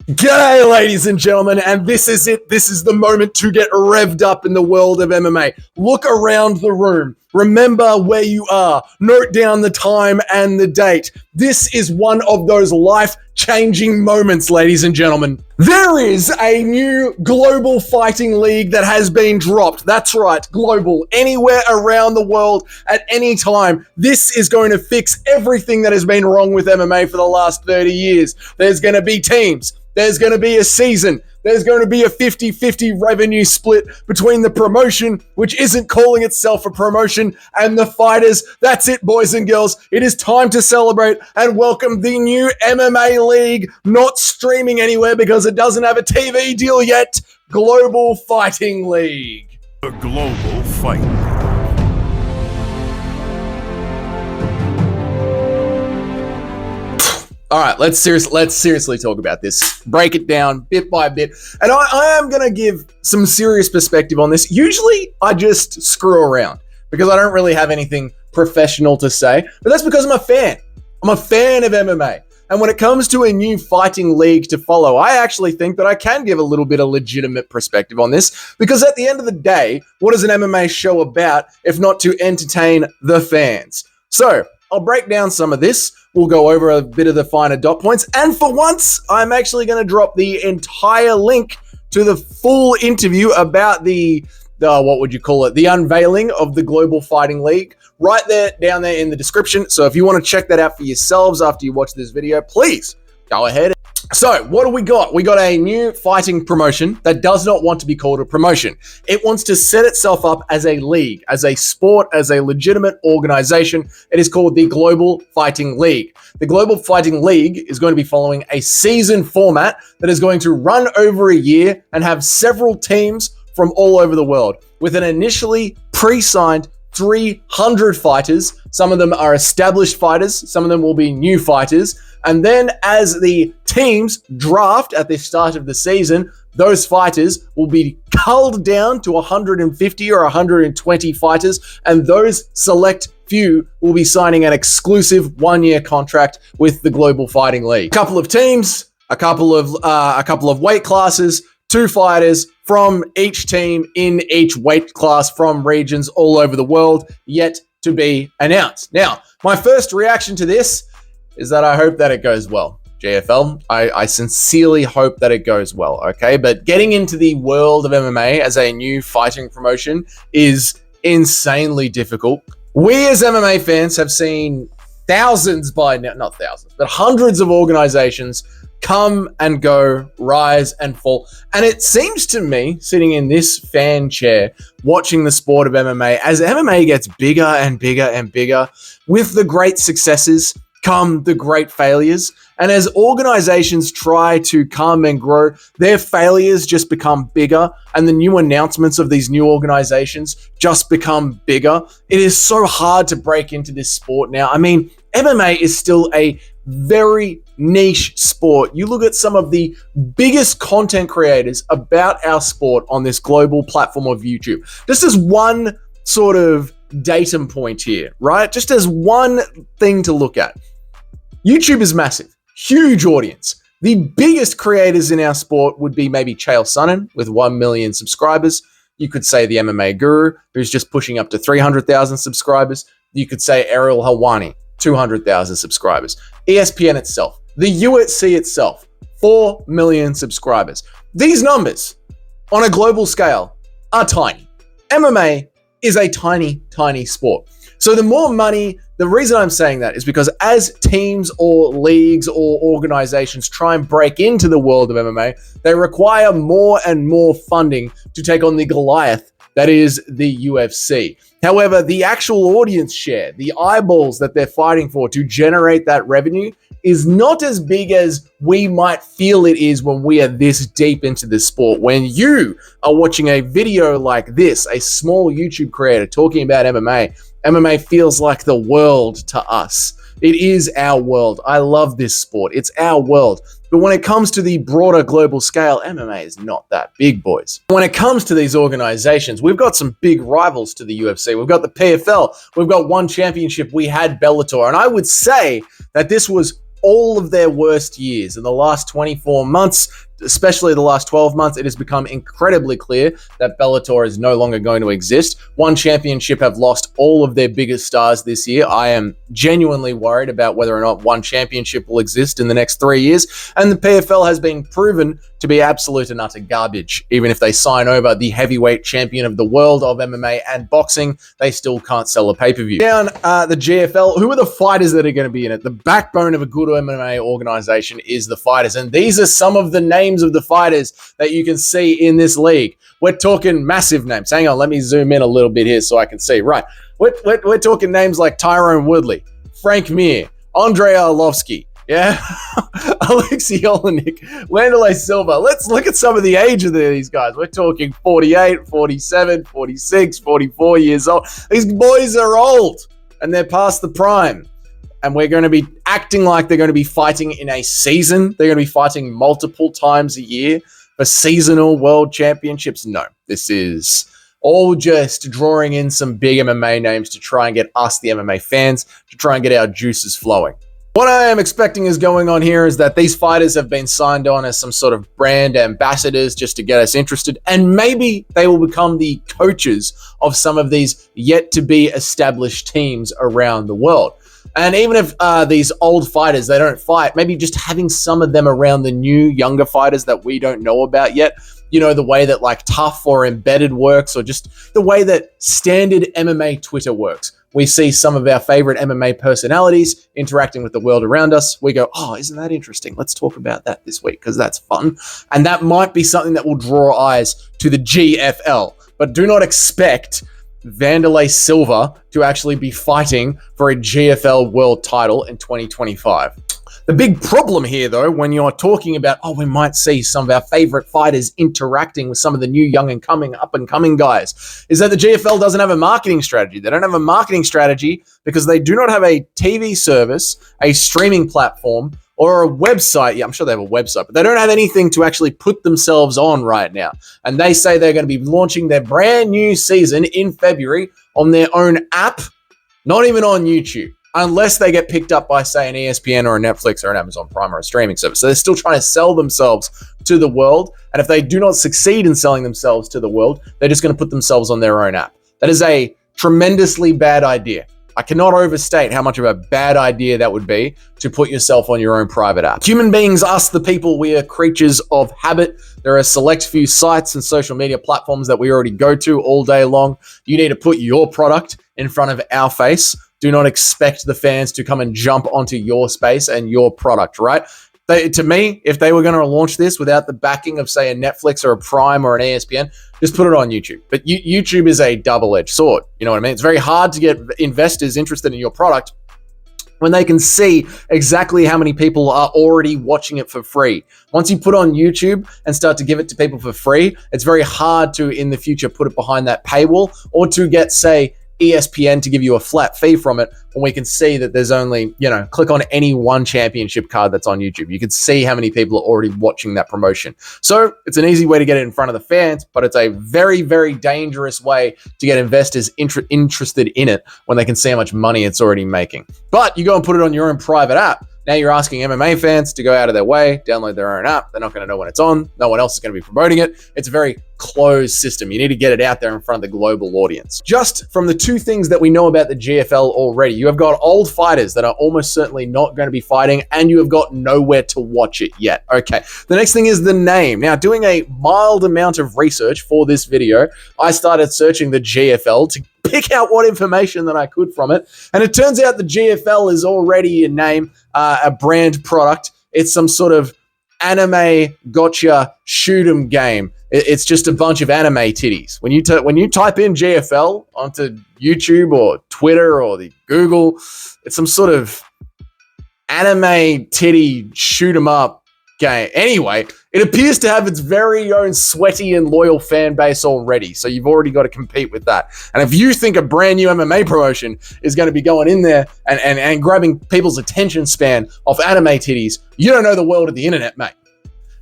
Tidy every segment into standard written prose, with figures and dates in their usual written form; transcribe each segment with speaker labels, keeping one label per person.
Speaker 1: G'day, ladies and gentlemen, and this is it. This is the moment to get revved up in the world of MMA. Look around the room. Remember where you are. Note down the time and the date. This is one of those life-changing moments, ladies and gentlemen. There is a new global fighting league that has been dropped. That's right, global. Anywhere around the world at any time. This is going to fix everything that has been wrong with MMA for the last 30 years. There's going to be teams. There's going to be a season. There's going to be a 50-50 revenue split between the promotion, which isn't calling itself a promotion, and the fighters. That's it, boys and girls. It is time to celebrate and welcome the new MMA league, not streaming anywhere because it doesn't have a TV deal yet, Global Fighting League.
Speaker 2: The Global Fight.
Speaker 1: All right, let's seriously talk about this. Break it down bit by bit. And I am going to give some serious perspective on this. Usually, I just screw around because I don't really have anything professional to say. But that's because I'm a fan. I'm a fan of MMA. And when it comes to a new fighting league to follow, I actually think that I can give a little bit of legitimate perspective on this. Because at the end of the day, what is an MMA show about if not to entertain the fans? So, I'll break down some of this. We'll go over a bit of the finer dot points. And for once, I'm actually going to drop the entire link to the full interview about the what would you call it? The unveiling of the Global Fighting League right there, down there in the description. So if you want to check that out for yourselves after you watch this video, please go ahead. So what do we got? We got a new fighting promotion that does not want to be called a promotion. It wants to set itself up as a league, as a sport, as a legitimate organization. It is called the Global Fighting League. The Global Fighting League is going to be following a season format that is going to run over a year and have several teams from all over the world with an initially pre-signed 300 fighters. Some of them are established fighters. Some of them will be new fighters. And then as the teams draft at the start of the season, those fighters will be culled down to 150 or 120 fighters. And those select few will be signing an exclusive one-year contract with the Global Fighting League. A couple of teams, a couple of weight classes, 2 fighters from each team in each weight class from regions all over the world, yet to be announced. Now, my first reaction to this is that I hope that it goes well. JFL, I sincerely hope that it goes well, okay? But getting into the world of MMA as a new fighting promotion is insanely difficult. We as MMA fans have seen thousands by now, not thousands, but hundreds of organizations come and go, rise and fall. And it seems to me, sitting in this fan chair, watching the sport of MMA, as MMA gets bigger and bigger and bigger, with the great successes come the great failures. And as organizations try to come and grow, their failures just become bigger and the new announcements of these new organizations just become bigger. It is so hard to break into this sport now. I mean, MMA is still a very niche sport. You look at some of the biggest content creators about our sport on this global platform of YouTube. Just as one sort of datum point here, right? Just as one thing to look at. YouTube is massive, huge audience. The biggest creators in our sport would be maybe Chael Sonnen with 1 million subscribers. You could say the MMA Guru, who's just pushing up to 300,000 subscribers. You could say Ariel Helwani, 200,000 subscribers. ESPN itself, the UFC itself, 4 million subscribers. These numbers on a global scale are tiny. MMA is a tiny, tiny sport. So the more money, the reason I'm saying that is because as teams or leagues or organizations try and break into the world of MMA, they require more and more funding to take on the Goliath that is the UFC. However, the actual audience share, the eyeballs that they're fighting for to generate that revenue is not as big as we might feel it is when we are this deep into this sport. When you are watching a video like this, a small YouTube creator talking about MMA, MMA feels like the world to us. It is our world. I love this sport. It's our world. But when it comes to the broader global scale, MMA is not that big, boys. When it comes to these organizations, we've got some big rivals to the UFC. We've got the PFL. We've got one championship. We had Bellator. And I would say that this was all of their worst years in the last 24 months, especially the last 12 months, it has become incredibly clear that Bellator is no longer going to exist. One Championship have lost all of their biggest stars this year. I am genuinely worried about whether or not One Championship will exist in the next 3 years. And the PFL has been proven to be absolute and utter garbage. Even if they sign over the heavyweight champion of the world of MMA and boxing, they still can't sell a pay-per-view. Down the GFL, who are the fighters that are going to be in it? The backbone of a good MMA organization is the fighters. And these are some of the names of the fighters that you can see in this league. We're talking massive names. Hang on, let me zoom in a little bit here so I can see. Right, we're talking names like Tyrone Woodley, Frank Mir, Andrei Arlovsky, yeah, Alexei Olenek, Wanderlei Silva. Let's look at some of the age of these guys. We're talking 48, 47, 46, 44 years old. These boys are old and they're past the prime. And we're going to be acting like they're going to be fighting in a season. They're going to be fighting multiple times a year for seasonal world championships. No, this is all just drawing in some big MMA names to try and get us, the MMA fans, to try and get our juices flowing. What I am expecting is going on here is that these fighters have been signed on as some sort of brand ambassadors just to get us interested, and maybe they will become the coaches of some of these yet to be established teams around the world. And even if these old fighters, they don't fight, maybe just having some of them around the new, younger fighters that we don't know about yet, you know, the way that like Tough or Embedded works, or just the way that standard MMA Twitter works. We see some of our favorite MMA personalities interacting with the world around us. We go, oh, isn't that interesting? Let's talk about that this week because that's fun. And that might be something that will draw eyes to the GFL. But do not expect Wanderlei Silva to actually be fighting for a GFL world title in 2025. The big problem here, though, when you're talking about, oh, we might see some of our favorite fighters interacting with some of the new young and up and coming guys, is that the GFL doesn't have a marketing strategy. They don't have a marketing strategy because they do not have a TV service, a streaming platform, or a website. Yeah, I'm sure they have a website, but they don't have anything to actually put themselves on right now. And they say they're going to be launching their brand new season in February on their own app, not even on YouTube, unless they get picked up by, say, an ESPN or a Netflix or an Amazon Prime or a streaming service. So they're still trying to sell themselves to the world. And if they do not succeed in selling themselves to the world, they're just going to put themselves on their own app. That is a tremendously bad idea. I cannot overstate how much of a bad idea that would be to put yourself on your own private app. Human beings, us, the people, we are creatures of habit. There are a select few sites and social media platforms that we already go to all day long. You need to put your product in front of our face. Do not expect the fans to come and jump onto your space and your product, right? To me, if they were going to launch this without the backing of, say, a Netflix or a Prime or an ESPN, just put it on YouTube. But YouTube is a double-edged sword. You know what I mean? It's very hard to get investors interested in your product when they can see exactly how many people are already watching it for free. Once you put on YouTube and start to give it to people for free, it's very hard to, in the future, put it behind that paywall or to get, say, ESPN to give you a flat fee from it when we can see that there's only, click on any one championship card that's on YouTube. You can see how many people are already watching that promotion. So it's an easy way to get it in front of the fans, but it's a very, very dangerous way to get investors interested in it when they can see how much money it's already making. But you go and put it on your own private app. Now you're asking MMA fans to go out of their way, download their own app. They're not going to know when it's on. No one else is going to be promoting it. It's a very closed system. You need to get it out there in front of the global audience. Just from the two things that we know about the GFL already, you have got old fighters that are almost certainly not going to be fighting, and you have got nowhere to watch it yet. Okay, the next thing is the name. Now, doing a mild amount of research for this video, I started searching the GFL to pick out what information that I could from it. And it turns out the GFL is already a name, a brand product. It's some sort of anime gotcha shoot 'em game. It's just a bunch of anime titties. When you type in GFL onto YouTube or Twitter or the Google, it's some sort of anime titty shoot 'em up game. Anyway, it appears to have its very own sweaty and loyal fan base already. So you've already got to compete with that. And if you think a brand new MMA promotion is going to be going in there and grabbing people's attention span off anime titties, you don't know the world of the internet, mate.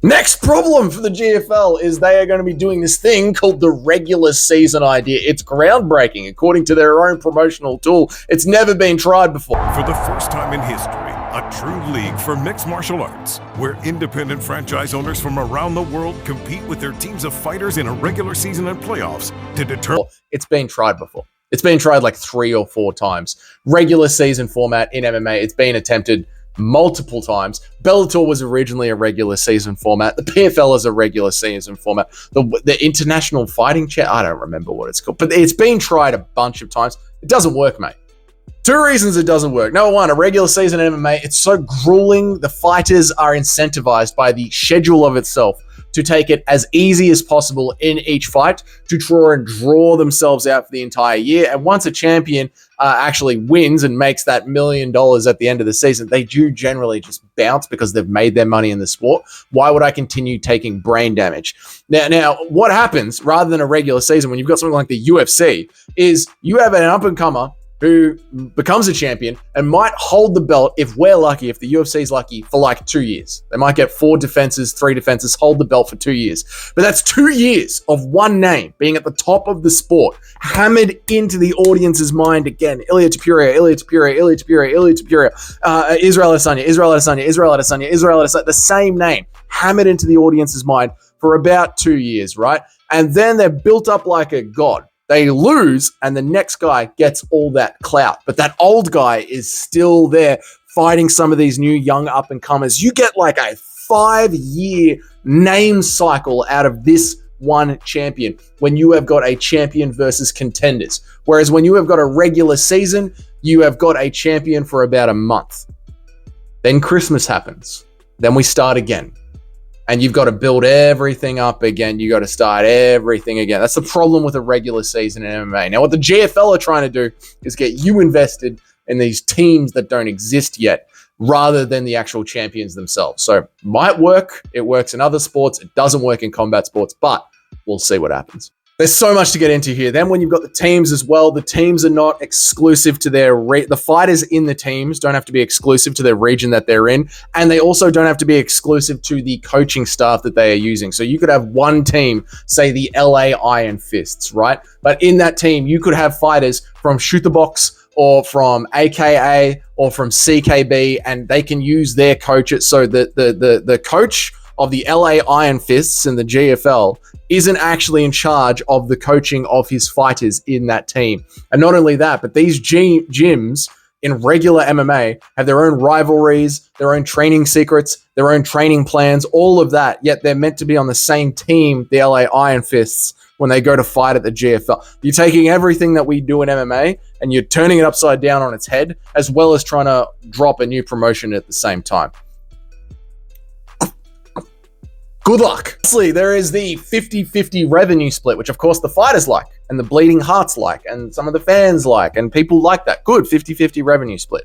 Speaker 1: Next problem for the GFL is they are going to be doing this thing called the regular season idea. It's groundbreaking, according to their own promotional tool. It's never been tried before.
Speaker 2: For the first time in history, a true league for mixed martial arts, where independent franchise owners from around the world compete with their teams of fighters in a regular season and playoffs to determine.
Speaker 1: It's been tried before. It's been tried like 3 or 4 times. Regular season format in MMA, it's been attempted multiple times. Bellator was originally a regular season format. The PFL is a regular season format. The International Fighting Chair, I don't remember what it's called, but it's been tried a bunch of times. It doesn't work, mate. 2 reasons it doesn't work. Number one, a regular season MMA, it's so grueling. The fighters are incentivized by the schedule of itself to take it as easy as possible in each fight to try and draw themselves out for the entire year. And once a champion actually wins and makes that $1 million at the end of the season, they do generally just bounce because they've made their money in the sport. Why would I continue taking brain damage? Now, what happens rather than a regular season when you've got something like the UFC is you have an up-and-comer who becomes a champion and might hold the belt, if we're lucky, if the UFC is lucky, for like 2 years. They might get 4 defenses, 3 defenses, hold the belt for 2 years. But that's 2 years of one name being at the top of the sport, hammered into the audience's mind again. Ilia Topuria, Israel Adesanya, the same name, hammered into the audience's mind for about 2 years, right? And then they're built up like a god. They lose, and the next guy gets all that clout. But that old guy is still there fighting some of these new young up-and-comers. You get like a 5-year name cycle out of this one champion when you have got a champion versus contenders. Whereas when you have got a regular season, you have got a champion for about a month. Then Christmas happens. Then we start again. And you've got to build everything up again. You got to start everything again. That's the problem with a regular season in MMA. Now, what the GFL are trying to do is get you invested in these teams that don't exist yet, rather than the actual champions themselves. So, might work. It works in other sports. It doesn't work in combat sports, but we'll see what happens. There's so much to get into here. Then when you've got the teams as well, the teams are not exclusive to their the fighters in the teams don't have to be exclusive to their region that they're in, and they also don't have to be exclusive to the coaching staff that they are using. So you could have one team, say the LA Iron Fists, right? But in that team, you could have fighters from Shoot the Box or from AKA or from CKB, and they can use their coaches. So the coach of the LA Iron Fists in the GFL isn't actually in charge of the coaching of his fighters in that team. And not only that, but these gyms in regular MMA have their own rivalries, their own training secrets, their own training plans, all of that, yet they're meant to be on the same team, the LA Iron Fists, when they go to fight at the GFL. You're taking everything that we do in MMA and you're turning it upside down on its head, as well as trying to drop a new promotion at the same time. Good luck. Lastly, there is the 50-50 revenue split, which of course the fighters like, and the bleeding hearts like, and some of the fans like, and people like that. Good 50-50 revenue split.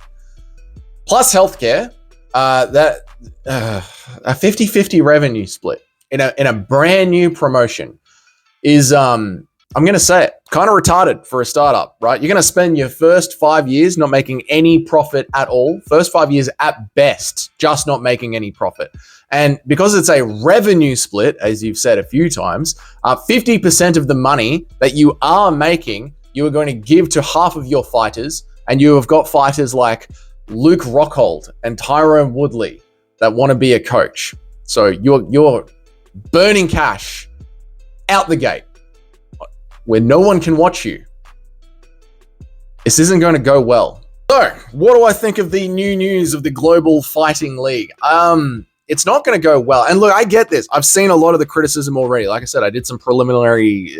Speaker 1: Plus healthcare, a 50-50 revenue split in a brand new promotion is, I'm going to say it, kind of retarded for a startup, right? You're going to spend your first 5 years not making any profit at all. First 5 years at best, just not making any profit. And because it's a revenue split, as you've said a few times, 50% of the money that you are making, you are going to give to half of your fighters. And you have got fighters like Luke Rockhold and Tyrone Woodley that want to be a coach. So you're burning cash out the gate where no one can watch you. This isn't going to go well. So, what do I think of the new news of the Global Fighting League? It's not going to go well. And look, I get this. I've seen a lot of the criticism already. Like I said, I did some preliminary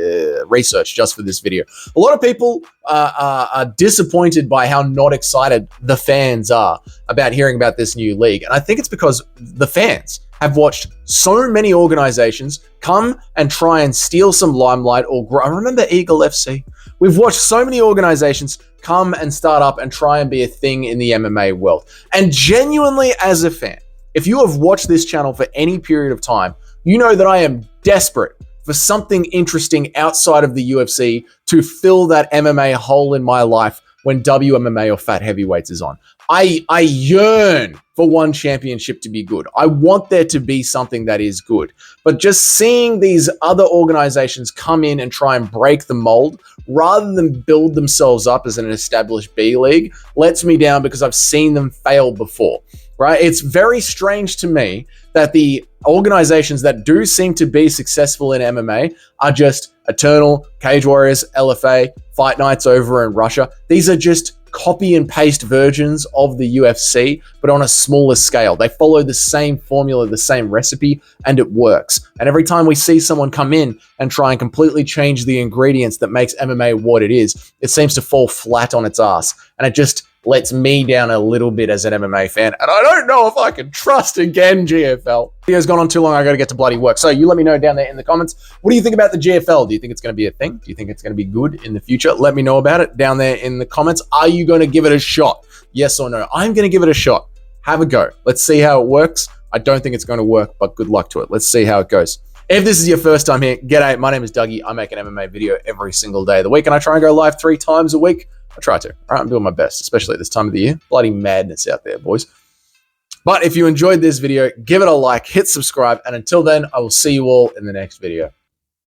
Speaker 1: research just for this video. A lot of people are disappointed by how not excited the fans are about hearing about this new league. And I think it's because the fans have watched so many organizations come and try and steal some limelight or grow. I remember Eagle FC. We've watched so many organizations come and start up and try and be a thing in the MMA world. And genuinely, as a fan, if you have watched this channel for any period of time, you know that I am desperate for something interesting outside of the UFC to fill that MMA hole in my life when WMMA or Fat Heavyweights is on. I yearn for one championship to be good. I want there to be something that is good. But just seeing these other organizations come in and try and break the mold rather than build themselves up as an established B league lets me down because I've seen them fail before, right? It's very strange to me that the organizations that do seem to be successful in MMA are just Eternal, Cage Warriors, LFA, Fight Nights over in Russia. These are just copy and paste versions of the UFC, but on a smaller scale. They follow the same formula, the same recipe, and it works. And every time we see someone come in and try and completely change the ingredients that makes MMA what it is, it seems to fall flat on its ass. And it just lets me down a little bit as an MMA fan. And I don't know if I can trust again, GFL. Video's gone on too long. I got to get to bloody work. So you let me know down there in the comments. What do you think about the GFL? Do you think it's going to be a thing? Do you think it's going to be good in the future? Let me know about it down there in the comments. Are you going to give it a shot? Yes or no? I'm going to give it a shot. Have a go. Let's see how it works. I don't think it's going to work, but good luck to it. Let's see how it goes. If this is your first time here, g'day. My name is Dougie. I make an MMA video every single day of the week, and I try and go live 3 times a week. I try to. All right, I'm doing my best, especially at this time of the year. Bloody madness out there, boys. But if you enjoyed this video, give it a like, hit subscribe, and until then, I will see you all in the next video.